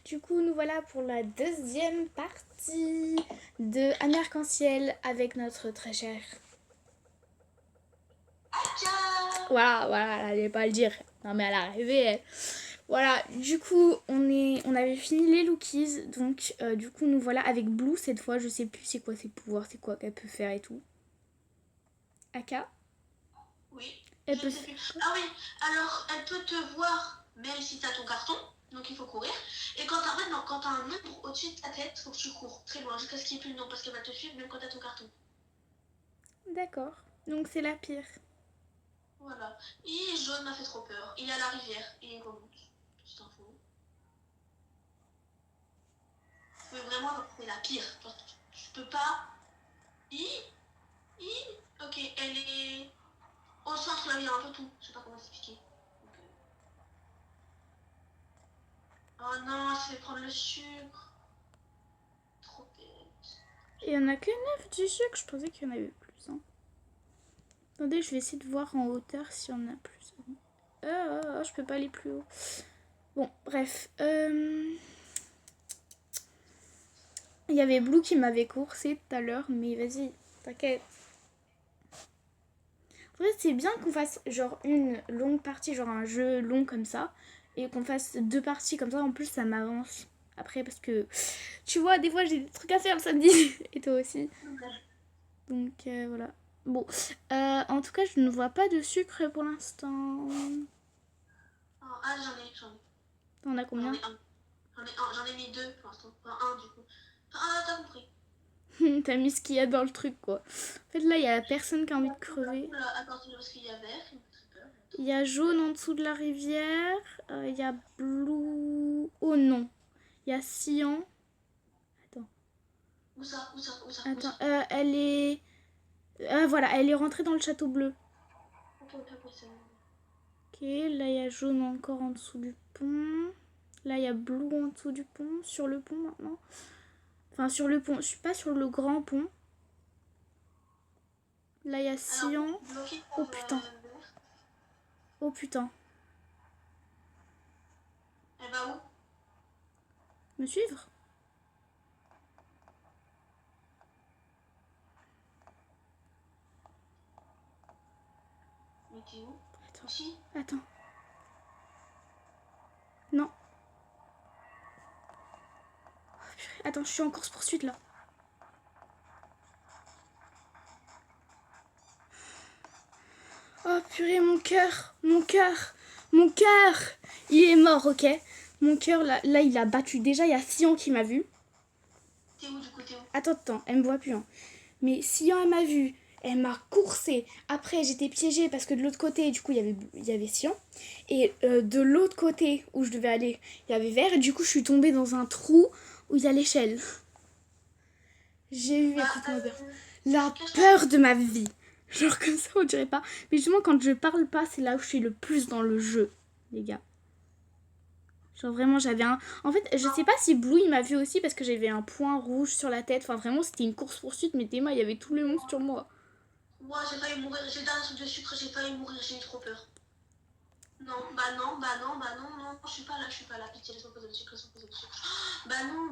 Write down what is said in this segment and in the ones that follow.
Du coup, nous voilà pour la deuxième partie de Un arc-en-ciel avec notre très cher. Voilà, elle allait pas le dire. Non, mais elle a rêvé, elle. Voilà, du coup, on avait fini les Lookies. Donc, du coup, nous voilà avec Blue cette fois. Je sais plus c'est quoi ses pouvoirs, c'est quoi qu'elle peut faire et tout. Aka, Oui, elle je peut ne sais faire. plus. Ah oui, alors elle peut te voir même si tu as ton carton, donc il faut courir. Et quand tu non, quand as un nombre au-dessus de ta tête, faut que tu cours très loin jusqu'à ce qu'il n'y ait plus de nom parce qu'elle va te suivre même quand tu as ton carton. D'accord, donc c'est la pire. Voilà. Et jaune m'a fait trop peur. Il est à la rivière et il remonte. Petite info. Mais vraiment, c'est la pire. Genre, tu peux pas. I, I. Ok, elle est au centre là, il y a un peu tout. Je sais pas comment expliquer. Oh non, elle se fait prendre le sucre. Trop bête. Et il n'y en a que 9 du sucre, je pensais qu'il y en avait plus. Hein. Attendez, je vais essayer de voir en hauteur s'il y en a plus. Je peux pas aller plus haut. Bon, bref. Il y avait Blue qui m'avait coursé tout à l'heure, mais vas-y, t'inquiète. En vrai, c'est bien qu'on fasse genre une longue partie, genre un jeu long comme ça, et qu'on fasse 2 parties comme ça. En plus, ça m'avance après parce que tu vois, des fois j'ai des trucs à faire le samedi, et toi aussi. Donc voilà. Bon, en tout cas, je ne vois pas de sucre pour l'instant. Oh, ah, j'en ai. T'en as J'en combien? ai un. J'en ai mis deux pour l'instant. Enfin, un du coup. Ah, t'as compris. T'as mis ce qu'il y a dans le truc, quoi. En fait, là, il y a personne qui a envie de crever. Oula, attends, parce qu'il y a vert, il me fait très peur. Il y a jaune en dessous de la rivière. Il y a blue. Oh non. Il y a cyan. Attends. Où ça, où ça, où ça, où Attends. ça. Elle est. Voilà, elle est rentrée dans le château bleu. Ok, c'est bon. Ok, là, il y a jaune encore en dessous du pont. Là, il y a blue en dessous du pont. Sur le pont maintenant. Enfin, sur le pont. Je suis pas sur le grand pont. Là, il y a Alors, cyan. bloqué par Oh putain. vert. Oh putain. Elle va où? Me suivre? Mais t'es où? Attends. Ici? Attends. Non. Attends, je suis en course poursuite là. Oh purée, mon cœur, mon cœur, mon cœur. Il est mort, ok. Mon cœur, là, il a battu. Déjà, il y a Sion qui m'a vu. T'es où du coup, t'es où? Attends, elle me voit plus. Hein. Mais Sion, elle m'a vu. Elle m'a coursé. Après, j'étais piégée parce que de l'autre côté, du coup, il y avait Sion. Et de l'autre côté où je devais aller, il y avait Vert. Et du coup, je suis tombée dans un trou où il y a l'échelle. J'ai eu, écoute-moi bien, la peur de ma vie. Genre comme ça, on dirait pas. Mais justement, quand je parle pas, c'est là où je suis le plus dans le jeu, les gars. Genre vraiment, j'avais un... En fait, je sais pas si Blue, il m'a vu aussi parce que j'avais un point rouge sur la tête. Enfin, vraiment, c'était une course-poursuite, mais Théma, il y avait tous les monstres sur moi. Moi, j'ai failli mourir. J'ai dans un truc de sucre, j'ai failli mourir, j'ai eu trop peur. Non, non, je suis pas là, Pitié, laisse-moi poser le sucre, laisse-moi poser le sucre. Bah non,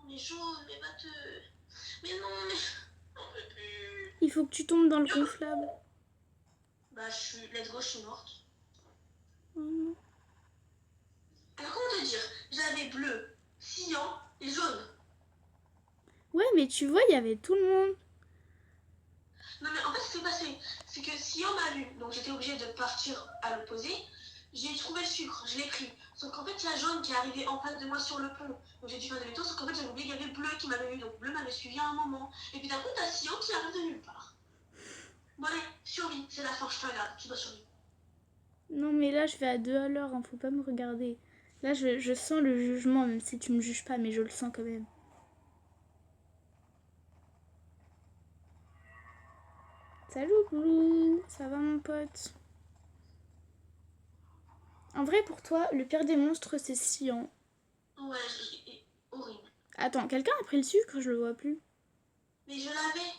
mais jaune, mais va te. Mais non, mais. J'en peux plus. Il faut que tu tombes dans le gonflable. Bah, let's go, je suis morte. Oh. Alors, comment te dire? J'avais bleu, cyan et jaune. Ouais, mais tu vois, il y avait tout le monde. Non, mais en fait, ce qui s'est passé, c'est que cyan m'a vu, donc j'étais obligée de partir à l'opposé. J'ai trouvé le sucre, je l'ai pris. Sauf qu'en fait, il y a jaune qui est arrivé en face de moi sur le pont. Donc j'ai dû faire demi-tour, sauf qu'en fait, j'avais oublié qu'il y avait bleu qui m'avait vu. Donc bleu m'avait suivi à un moment. Et puis d'un coup, t'as cyan qui arrive de nulle part. Bon, allez, survie, c'est la fin, je te regarde, tu dois survivre. Non, mais là, je vais à 2 à l'heure, hein, faut pas me regarder. Là, je sens le jugement, même si tu me juges pas, mais je le sens quand même. Salut Blue, ça va mon pote? En vrai, pour toi, le pire des monstres, c'est Cyan. Ouais, horrible. Attends, quelqu'un a pris le sucre? Je le vois plus. Mais je l'avais.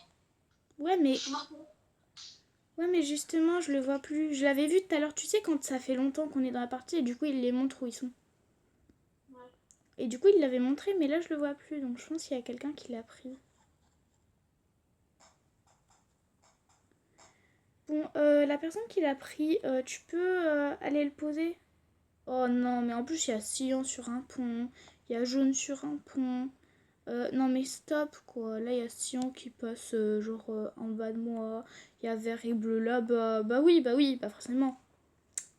Ouais, Je mais... suis morte. Ouais, mais justement, je le vois plus. Je l'avais vu tout à l'heure, tu sais, quand ça fait longtemps qu'on est dans la partie, et du coup, il les montre où ils sont. Ouais. Et du coup, il l'avait montré, mais là, je le vois plus. Donc, je pense qu'il y a quelqu'un qui l'a pris. Bon, la personne qui l'a pris, tu peux aller le poser? Oh non, mais en plus, il y a cyan sur un pont. Il y a jaune sur un pont. Non, mais stop, quoi. Là, il y a cyan qui passe, genre, en bas de moi. Il y a vert et bleu là-bas. Bah oui, bah forcément.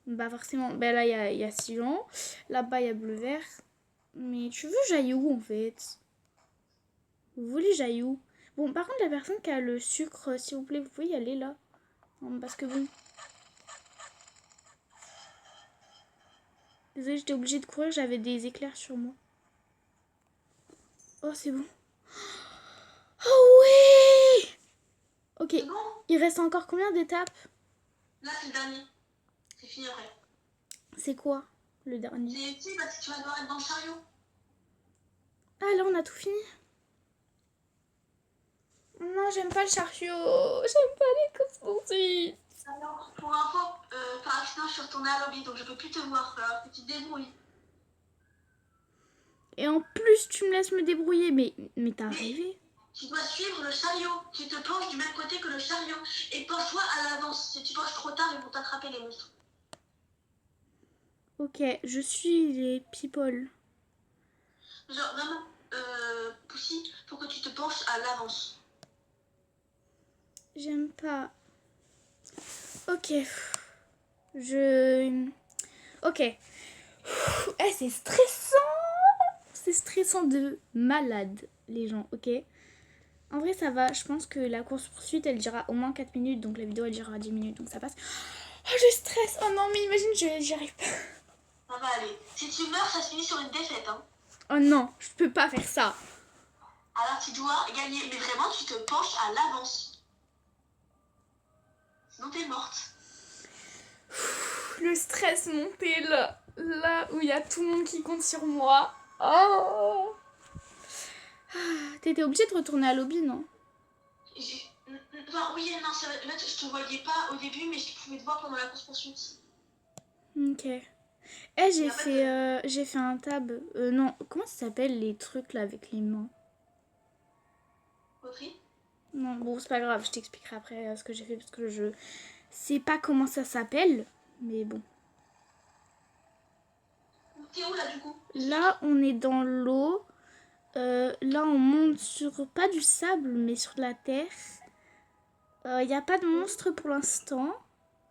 Bah forcément. Bah là, il y a cyan. Là-bas, il y a bleu-vert. Mais tu veux j'aille où, en fait? Vous voulez j'aille où? Bon, par contre, la personne qui a le sucre, s'il vous plaît, vous pouvez y aller, là. Parce que bon... Désolée, j'étais obligée de courir, j'avais des éclairs sur moi. Oh, c'est bon. Oh oui! Ok, C'est bon? il reste encore combien d'étapes? Là, c'est le dernier. C'est fini après. C'est quoi, le dernier? C'est ici parce que tu vas devoir être dans le chariot. Ah, là, on a tout fini. Non, j'aime pas le chariot. J'aime pas les courses-poursuites. Alors, pour info, par accident, je suis retournée à lobby, donc je peux plus te voir. Alors que tu te débrouilles. Et en plus, tu me laisses me débrouiller. Mais t'as rêvé. Tu dois suivre le chariot. Tu te penches du même côté que le chariot. Et penche-toi à l'avance. Si tu penches trop tard, ils vont t'attraper les monstres. Ok, je suis les people. Genre, vraiment, Poussy, faut que tu te penches à l'avance. J'aime pas. Ok. Je... Ok. Eh, c'est stressant. C'est stressant de malade, les gens, ok? En vrai, ça va. Je pense que la course-poursuite, elle durera au moins 4 minutes. Donc la vidéo, elle durera 10 minutes. Donc ça passe. Oh, je stresse. Oh non, mais imagine, j'y arrive pas. Ça va aller. Si tu meurs, ça se finit sur une défaite, hein. Oh non, je peux pas faire ça. Alors tu dois gagner. Mais vraiment, tu te penches à l'avance. Sinon, t'es morte. Le stress monté là. Là où il y a tout le monde qui compte sur moi. Oh. T'étais obligée de retourner à lobby, non? Enfin, oui et non, c'est vrai. Là, je te voyais pas au début, mais je pouvais te voir pendant la course-poursuite. Ok. Eh, j'ai fait un tab. Non, comment ça s'appelle les trucs là avec les mains? Poterie. Non, bon, c'est pas grave, je t'expliquerai après ce que j'ai fait parce que je sais pas comment ça s'appelle. Mais bon. T'es où là du coup? Là, on est dans l'eau. Là, on monte sur pas du sable, mais sur de la terre. Il n'y a pas de monstre pour l'instant.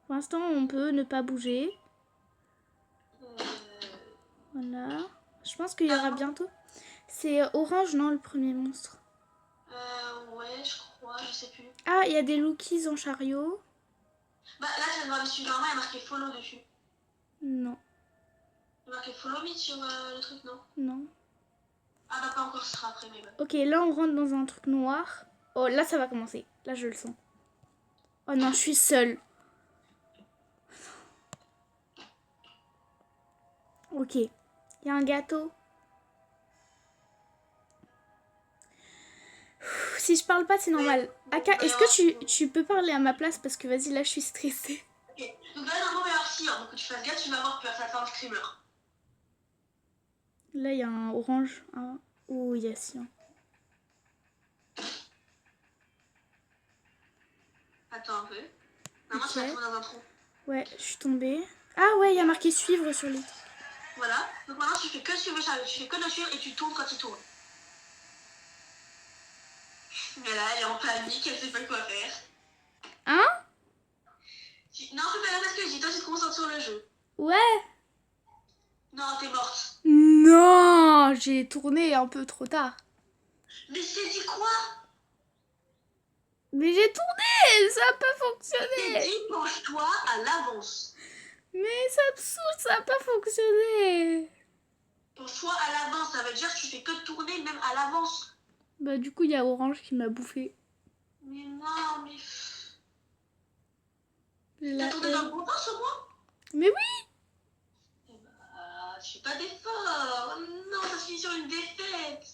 Pour l'instant, on peut ne pas bouger. Voilà. Je pense qu'il y aura bientôt. C'est orange, non, le premier monstre? Ouais, je crois, je sais plus. Ah, il y a des Lookies en chariot. Bah là, je viens de voir dessus. Normalement, il y a marqué follow dessus. Non, Il y a marqué follow me sur le truc, non? non. Ah bah pas encore, ce sera après, mais bon. Ok, là, on rentre dans un truc noir. Oh, là, ça va commencer. Là, je le sens. Oh non, je suis seule. Ok. Il y a un gâteau. Si je parle pas, c'est normal. Aka, est-ce que tu peux parler à ma place? Parce que vas-y, là, je suis stressée. Ok, donc là, normalement, il va y avoir Sion. Donc que tu fasses gaffe, tu vas avoir peur, ça va faire un screamer. Là, il y a un orange. Un... Oh, il y a cyan. Attends un peu. Normalement, tu vas tomber dans un trou. Ouais, je suis tombée. Ah ouais, il y a marqué suivre sur les... Voilà. Donc maintenant, tu fais que suivre le chariot. Tu fais que le suivre et tu tournes quand il tourne. Mais là, elle est en panique, elle sait pas quoi faire. Hein? Non, fais pas la parce que je dis, toi, tu te concentres sur le jeu. Ouais. Non, t'es morte. Non, j'ai tourné un peu trop tard. Mais c'est dit quoi? Mais j'ai tourné, ça a pas C'est fonctionné. dit, penche-toi à l'avance. Mais ça me saoule, ça a pas fonctionné. Penche-toi à l'avance, ça veut dire que tu fais que tourner même à l'avance. Bah du coup, il y a Orange qui m'a bouffé. Mais non, mais... T'as tourné dans le bon sens au moins? Mais oui. Eh bah, je fais pas d'effort. Non, ça se finit sur une défaite.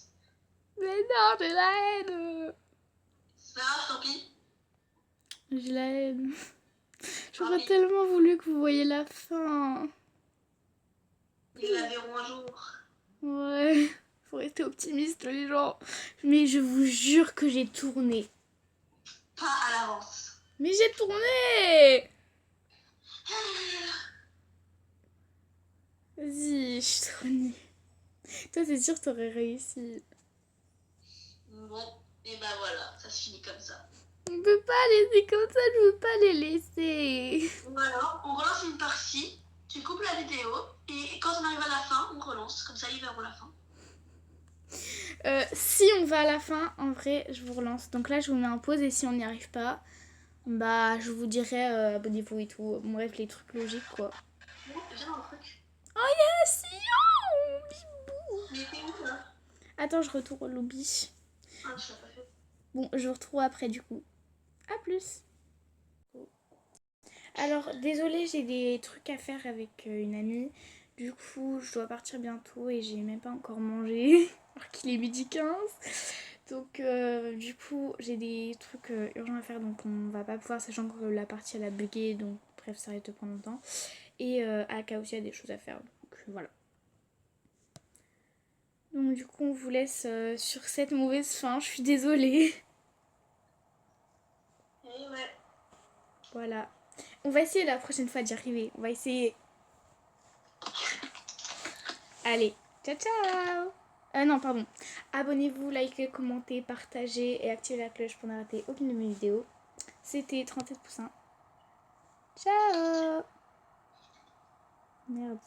Mais non, j'ai la haine. Ça marche, tant pis. J'ai la haine. Tant J'aurais pis. tellement voulu que vous voyez la fin. Ils la verront un jour. Ouais, faut rester optimiste les gens. Mais je vous jure que j'ai tourné. Pas à l'avance. Mais j'ai tourné! Vas-y, je suis trop nulle. Toi, c'est sûr que t'aurais réussi. Bon, et ben voilà, ça se finit comme ça. On peut pas laisser comme ça, je veux pas les laisser. Ou alors, on relance une partie, tu coupes la vidéo, et quand on arrive à la fin, on relance. Comme ça, ils verront la fin. Si on va à la fin, en vrai, je vous relance. Donc là, je vous mets en pause et si on n'y arrive pas, bah, je vous dirai abonnez-vous et tout. Bref, les trucs logiques, quoi. Bon, viens dans le truc. Oh yes, Sion, bibou. Mais t'es où, là? Attends, je retourne au lobby. Ah, je l'ai pas fait. Bon, je vous retrouve après, du coup. À plus. Alors, désolée, j'ai des trucs à faire avec une amie. Du coup, je dois partir bientôt et j'ai même pas encore mangé. Alors qu'il est midi 15. Donc, du coup, j'ai des trucs urgents à faire. Donc, on va pas pouvoir, sachant que la partie elle a bugué. Donc, bref, ça risque de prendre longtemps. Et Aka aussi a des choses à faire. Donc, voilà. Donc, du coup, on vous laisse sur cette mauvaise fin. Je suis désolée. Eh ouais. Voilà. On va essayer la prochaine fois d'y arriver. On va essayer. Allez, ciao ciao. Non, pardon. Abonnez-vous, likez, commentez, partagez et activez la cloche pour ne rater aucune de mes vidéos. C'était 37%. Ciao. Merde.